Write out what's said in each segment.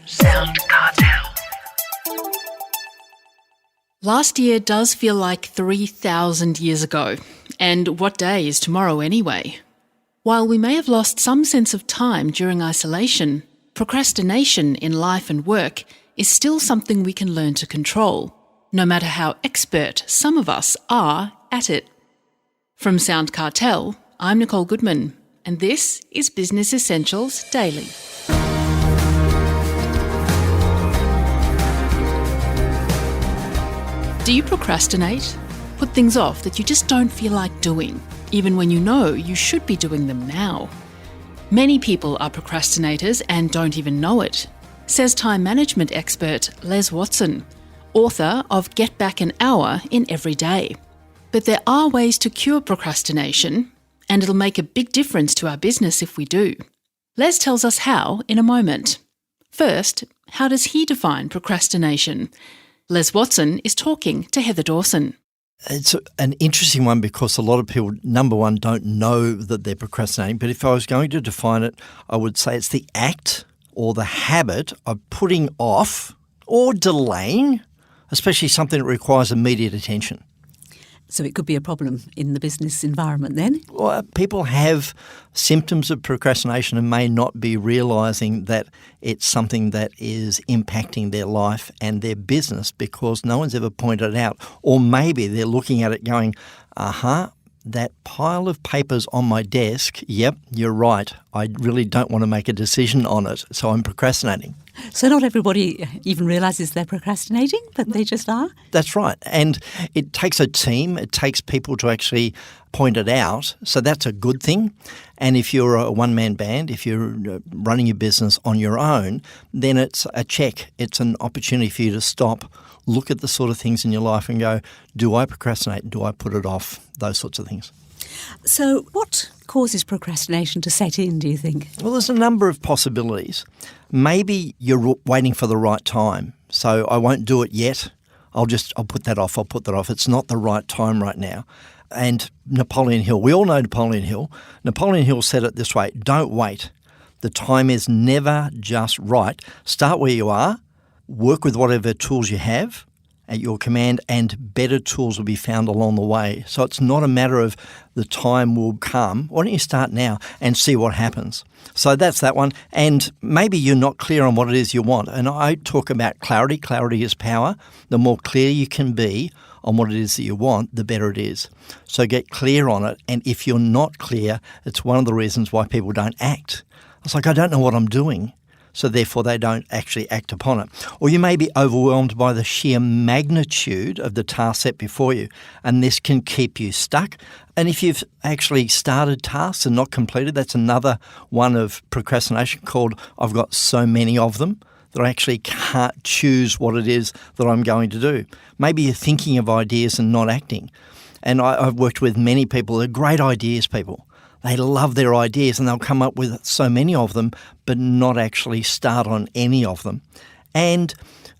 SoundCartel. Last year does feel like 3,000 years ago. And what day is tomorrow anyway? While we may have lost some sense of time during isolation, procrastination in life and work is still something we can learn to control, no matter how expert some of us are at it. From SoundCartel, I'm Nicole Goodman, and this is Business Essentials Daily. Do you procrastinate? Put things off that you just don't feel like doing, even when you know you should be doing them now. Many people are procrastinators and don't even know it, says time management expert Les Watson, author of Get Back an Hour in Every Day. But there are ways to cure procrastination, and it'll make a big difference to our business if we do. Les tells us how in a moment. First, how does he define procrastination? Les Watson is talking to Heather Dawson. It's an interesting one because a lot of people, number one, don't know that they're procrastinating. But if I was going to define it, I would say it's the act or the habit of putting off or delaying, especially something that requires immediate attention. So it could be a problem in the business environment then? Well, people have symptoms of procrastination and may not be realising that it's something that is impacting their life and their business because no one's ever pointed it out. Or maybe they're looking at it going, that pile of papers on my desk, yep, you're right. I really don't want to make a decision on it, so I'm procrastinating. So not everybody even realises they're procrastinating, but they just are? That's right. And it takes a team. It takes people to actually point it out. So that's a good thing. And if you're a one-man band, if you're running your business on your own, then it's a check. It's an opportunity for you to stop, look at the sort of things in your life and go, do I procrastinate? Do I put it off? Those sorts of things. So what causes procrastination to set in, do you think? Well, there's a number of possibilities. Maybe you're waiting for the right time. So I won't do it yet. I'll put that off. It's not the right time right now. And Napoleon Hill, we all know Napoleon Hill. Napoleon Hill said it this way, don't wait. The time is never just right. Start where you are, work with whatever tools you have at your command, and better tools will be found along the way. So it's not a matter of the time will come. Why don't you start now and see what happens? So that's that one. And maybe you're not clear on what it is you want. And I talk about clarity. Clarity is power. The more clear you can be on what it is that you want, the better it is. So get clear on it. And if you're not clear, it's one of the reasons why people don't act. It's like, I don't know what I'm doing. So therefore they don't actually act upon it. Or you may be overwhelmed by the sheer magnitude of the task set before you, and this can keep you stuck. And if you've actually started tasks and not completed, that's another one of procrastination called I've got so many of them that I actually can't choose what it is that I'm going to do. Maybe you're thinking of ideas and not acting. And I've worked with many people, they're great ideas people. They love their ideas and they'll come up with so many of them but not actually start on any of them. And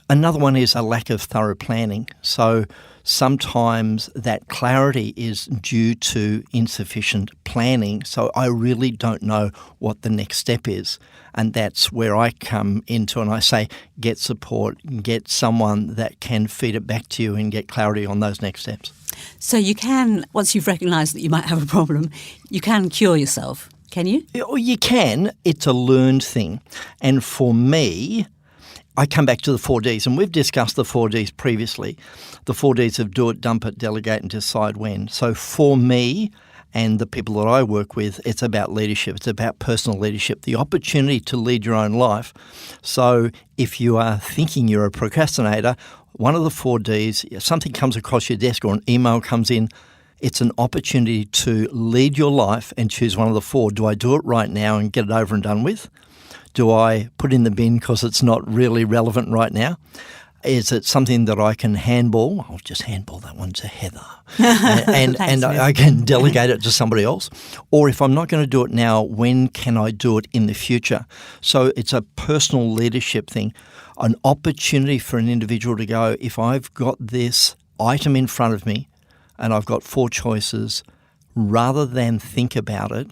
another one is a lack of thorough planning. So sometimes that clarity is due to insufficient planning. So I really don't know what the next step is. And that's where I come into and I say get support, get someone that can feed it back to you and get clarity on those next steps. So you can, once you've recognised that you might have a problem, you can cure yourself, can you? You can. It's a learned thing. And for me, I come back to the 4Ds, and we've discussed the 4Ds previously. The 4Ds of do it, dump it, delegate and decide when. So for me and the people that I work with, it's about leadership. It's about personal leadership, the opportunity to lead your own life. So if you are thinking you're a procrastinator, one of the 4Ds, if something comes across your desk or an email comes in, it's an opportunity to lead your life and choose one of the four. Do I do it right now and get it over and done with? Do I put in the bin because it's not really relevant right now? Is it something that I can handball? I'll just handball that one to Heather. and I can delegate it to somebody else. Or if I'm not going to do it now, when can I do it in the future? So it's a personal leadership thing, an opportunity for an individual to go, if I've got this item in front of me and I've got four choices, rather than think about it,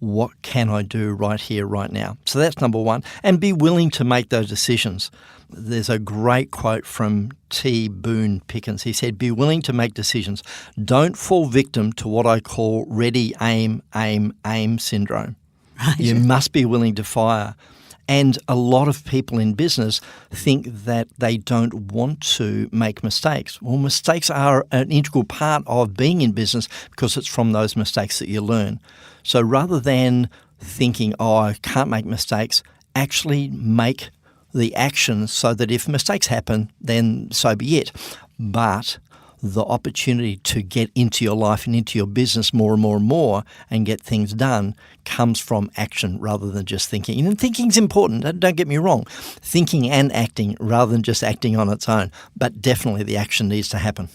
what can I do right here, right now? So that's number one. And be willing to make those decisions. There's a great quote from T. Boone Pickens. He said, be willing to make decisions. Don't fall victim to what I call ready, aim syndrome. Right. You must be willing to fire. And a lot of people in business think that they don't want to make mistakes. Well, mistakes are an integral part of being in business because it's from those mistakes that you learn. So rather than thinking, oh, I can't make mistakes, actually make the action so that if mistakes happen, then so be it. But the opportunity to get into your life and into your business more and more and more and get things done comes from action rather than just thinking. And thinking's important, don't get me wrong. Thinking and acting rather than just acting on its own. But definitely the action needs to happen.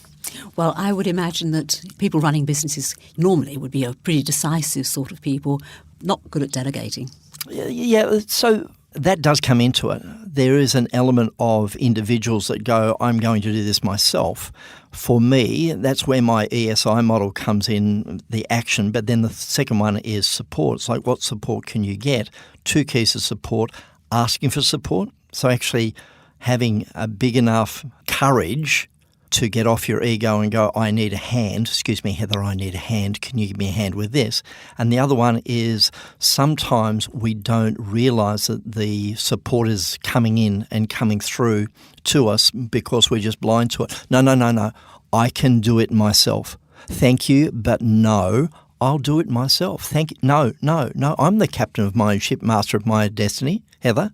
Well, I would imagine that people running businesses normally would be a pretty decisive sort of people, not good at delegating. Yeah, so that does come into it. There is an element of individuals that go, I'm going to do this myself. For me, that's where my ESI model comes in, the action. But then the second one is support. It's like, what support can you get? 2 keys of support, asking for support. So actually having a big enough courage to get off your ego and go, I need a hand. Excuse me, Heather, I need a hand. Can you give me a hand with this? And the other one is sometimes we don't realise that the support is coming in and coming through to us because we're just blind to it. No. I can do it myself. Thank you, but no, I'll do it myself. Thank you. No. I'm the captain of my own ship, master of my destiny. Heather,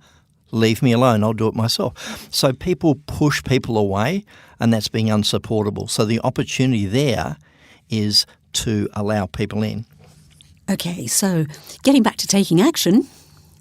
leave me alone. I'll do it myself. So people push people away, and that's being unsupportable. So the opportunity there is to allow people in. Okay, so getting back to taking action.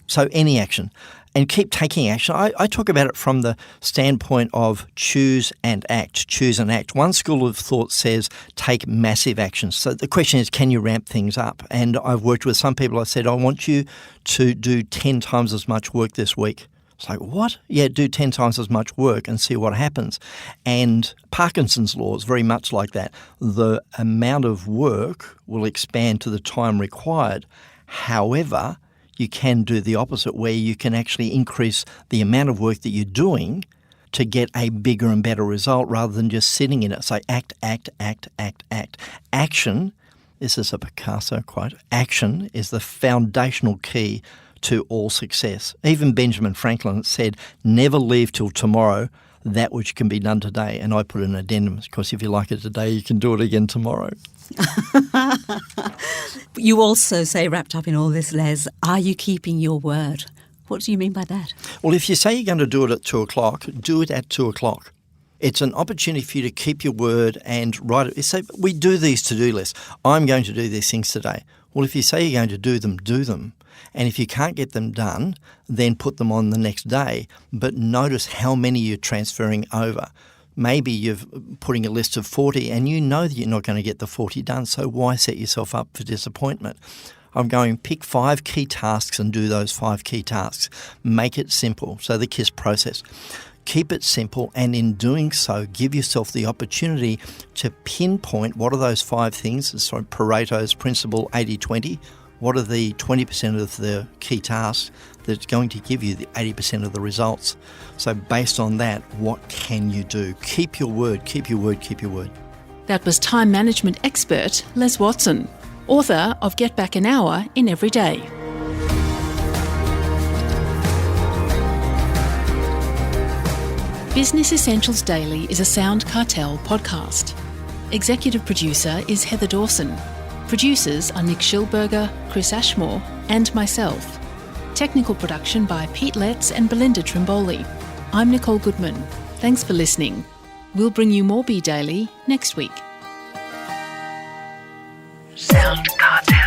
So any action. And keep taking action. I talk about it from the standpoint of choose and act. Choose and act. One school of thought says take massive actions. So the question is, can you ramp things up? And I've worked with some people. I said, I want you to do 10 times as much work this week. It's like, what? Yeah, do 10 times as much work and see what happens. And Parkinson's law is very much like that. The amount of work will expand to the time required. However, you can do the opposite, where you can actually increase the amount of work that you're doing to get a bigger and better result rather than just sitting in it. So act. Action, this is a Picasso quote, action is the foundational key to all success. Even Benjamin Franklin said, never leave till tomorrow that which can be done today. And I put an addendum, because if you like it today, you can do it again tomorrow. You also say, wrapped up in all this, Les, are you keeping your word? What do you mean by that? Well, if you say you're going to do it at 2 o'clock, do it at 2 o'clock. It's an opportunity for you to keep your word and write it. Say, we do these to-do lists. I'm going to do these things today. Well, if you say you're going to do them, do them. And if you can't get them done, then put them on the next day. But notice how many you're transferring over. Maybe you're putting a list of 40 and you know that you're not going to get the 40 done, so why set yourself up for disappointment? I'm going, pick 5 key tasks and do those 5 key tasks. Make it simple. So the KISS process. Keep it simple, and in doing so, give yourself the opportunity to pinpoint what are those 5 things. So Pareto's principle, 80-20. What are the 20% of the key tasks that's going to give you the 80% of the results? So based on that, what can you do? Keep your word, keep your word, keep your word. That was time management expert Les Watson, author of Get Back an Hour in Every Day. Business Essentials Daily is a SoundCartel podcast. Executive producer is Heather Dawson. Producers are Nick Schilberger, Chris Ashmore, and myself. Technical production by Pete Letts and Belinda Trimboli. I'm Nicole Goodman. Thanks for listening. We'll bring you more Be Daily next week. SoundCartel.